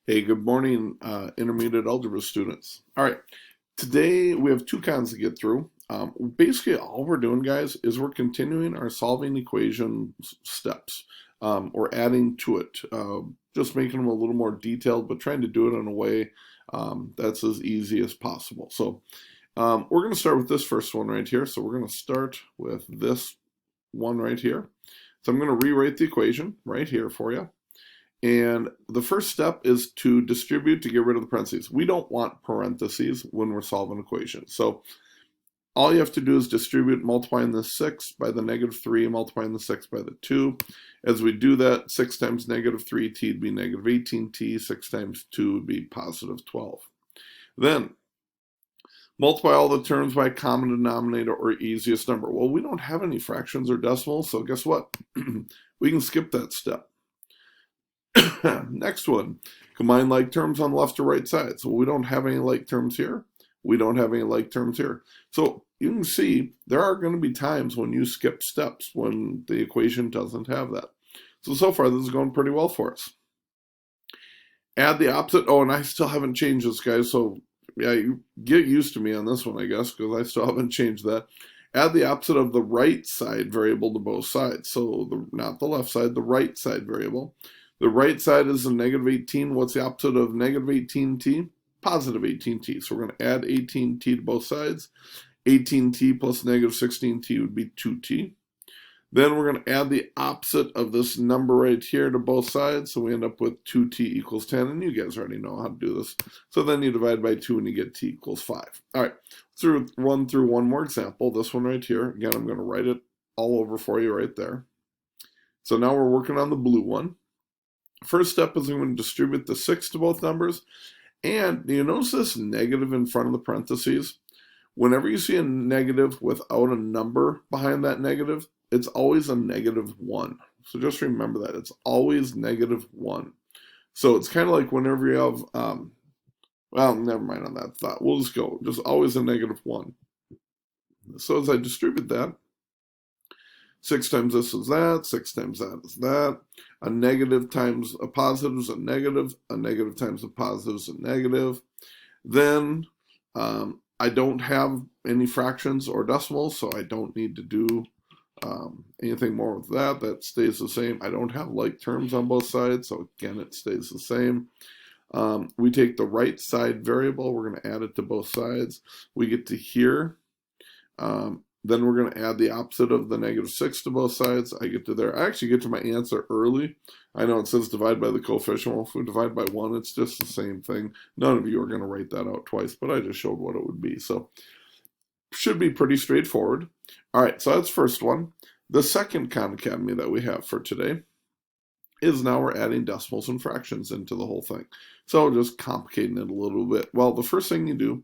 Hey, good morning, intermediate algebra students. All right, today we have two cons to get through. Basically, all we're doing, guys, is we're continuing our solving equation steps, or adding to it, just making them a little more detailed, but trying to do it in a way that's as easy as possible. So we're going to start with this first one right here. So we're going to start with this one right here. So I'm going to rewrite the equation right here for you. And the first step is to distribute to get rid of the parentheses. We don't want parentheses when we're solving equations. So all you have to do is distribute multiplying the 6 by the -3, multiplying the 6 by the 2. As we do that, 6 times -3t would be -18t, 6 times 2 would be +12. Then multiply all the terms by a common denominator or easiest number. Well, we don't have any fractions or decimals, so guess what? We can skip that step. Next one, combine like terms on the left or right side. So we don't have any like terms here. We don't have any like terms here. So you can see there are going to be times when you skip steps when the equation doesn't have that. So far this is going pretty well for us. Add the opposite. Oh, and I still haven't changed this, guys. So yeah, you get used to me on this one, I guess, because I still haven't changed that. Add the opposite of the right side variable to both sides. So not the left side, the right side variable. The right side is a -18. What's the opposite of -18t? +18t. So we're going to add 18t to both sides. 18t plus -16t would be 2t. Then we're going to add the opposite of this number right here to both sides. So we end up with 2t equals 10. And you guys already know how to do this. So then you divide by 2 and you get t equals 5. All right, let's run through one more example. This one right here. Again, I'm going to write it all over for you right there. So now we're working on the blue one. First step is I'm going to distribute the 6 to both numbers. And you notice this negative in front of the parentheses? Whenever you see a negative without a number behind that negative, it's always a -1. So just remember that. It's always -1. So it's kind of like whenever you have, well, never mind on that thought. We'll just go. Just always a -1. So as I distribute that, 6 times this is that, 6 times that is that. A negative times a positive is a negative times a positive is a negative. Then I don't have any fractions or decimals, so I don't need to do anything more with that. That stays the same. I don't have like terms on both sides, so again, it stays the same. We take the right side variable, we're going to add it to both sides. We get to here. Then we're going to add the opposite of the -6 to both sides. I get to there. I actually get to my answer early. I know it says divide by the coefficient. Well, if we divide by 1, it's just the same thing. None of you are going to write that out twice, but I just showed what it would be. So should be pretty straightforward. All right, so that's first one. The second Khan Academy that we have for today is now we're adding decimals and fractions into the whole thing. So just complicating it a little bit. Well, the first thing you do,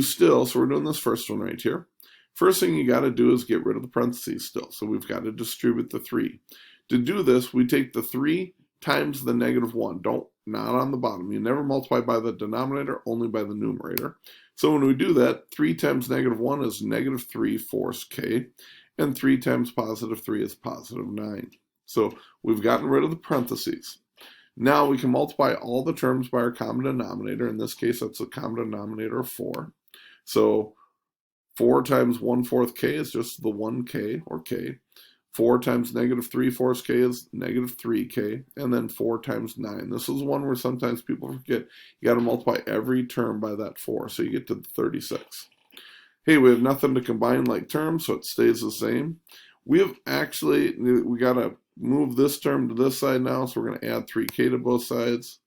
so we're doing this first one right here. First thing you got to do is get rid of the parentheses still. So we've got to distribute the 3. To do this, we take the 3 times the -1. Not on the bottom. You never multiply by the denominator, only by the numerator. So when we do that, 3 times -1 is -3 fourths k, and 3 times +3 is +9. So we've gotten rid of the parentheses. Now we can multiply all the terms by our common denominator. In this case, that's a common denominator of 4. So 4 times 1/4 k is just the 1k, or k. 4 times -3 fourths k is -3k, and then 4 times 9. This is one where sometimes people forget. You got to multiply every term by that 4, so you get to 36. Hey, we have nothing to combine like terms, so it stays the same. We got to move this term to this side now, so we're going to add 3k to both sides.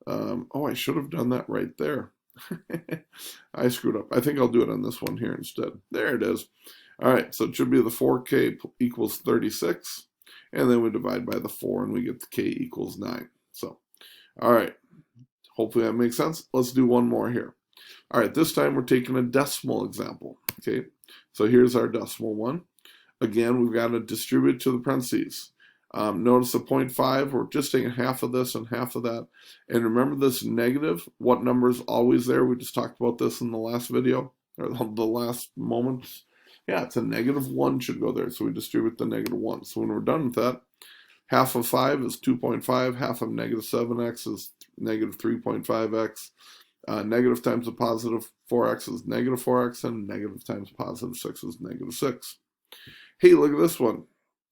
Oh, I should have done that right there. I screwed up. I think I'll do it on this one here instead. There it is. All right, so it should be the 4k equals 36, and then we divide by the 4, and we get the k equals 9. So, all right, hopefully that makes sense. Let's do one more here. All right, this time we're taking a decimal example. Okay, so here's our decimal one. Again, we've got to distribute to the parentheses. Notice the 0.5, we're just taking half of this and half of that. And remember this negative, what number is always there? We just talked about this in the last video, or the last moment. Yeah, it's a -1 should go there, so we distribute the -1. So when we're done with that, half of 5 is 2.5, half of -7x is negative 3.5x. Negative times a positive 4x is negative 4x, and negative times positive 6 is negative 6. Hey, look at this one.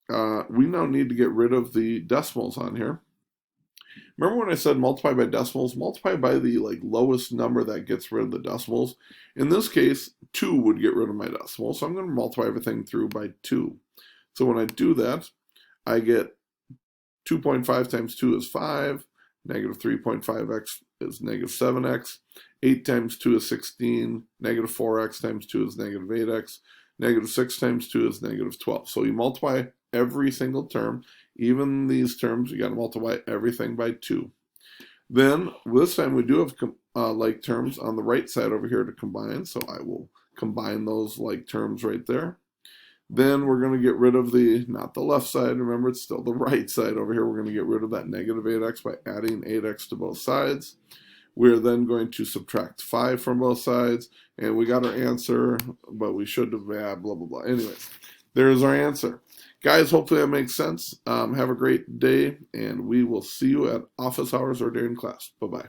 We now need to get rid of the decimals on here. Remember when I said multiply by decimals? Multiply by the lowest number that gets rid of the decimals. In this case, 2 would get rid of my decimal, so I'm going to multiply everything through by 2. So when I do that, I get 2.5 times 2 is 5, negative 3.5x is negative 7x, 8 times 2 is 16, negative 4x times 2 is negative 8x, negative 6 times 2 is negative 12. So you multiply every single term, even these terms, you got to multiply everything by 2. Then, this time we do have like terms on the right side over here to combine, so I will combine those like terms right there. Then we're going to get rid of not the left side, remember it's still the right side over here. We're going to get rid of that negative 8x by adding 8x to both sides. We're then going to subtract 5 from both sides, and we got our answer, but we should have, blah, blah, blah. Anyways, there's our answer. Guys, hopefully that makes sense. Have a great day, and we will see you at office hours or during class. Bye-bye.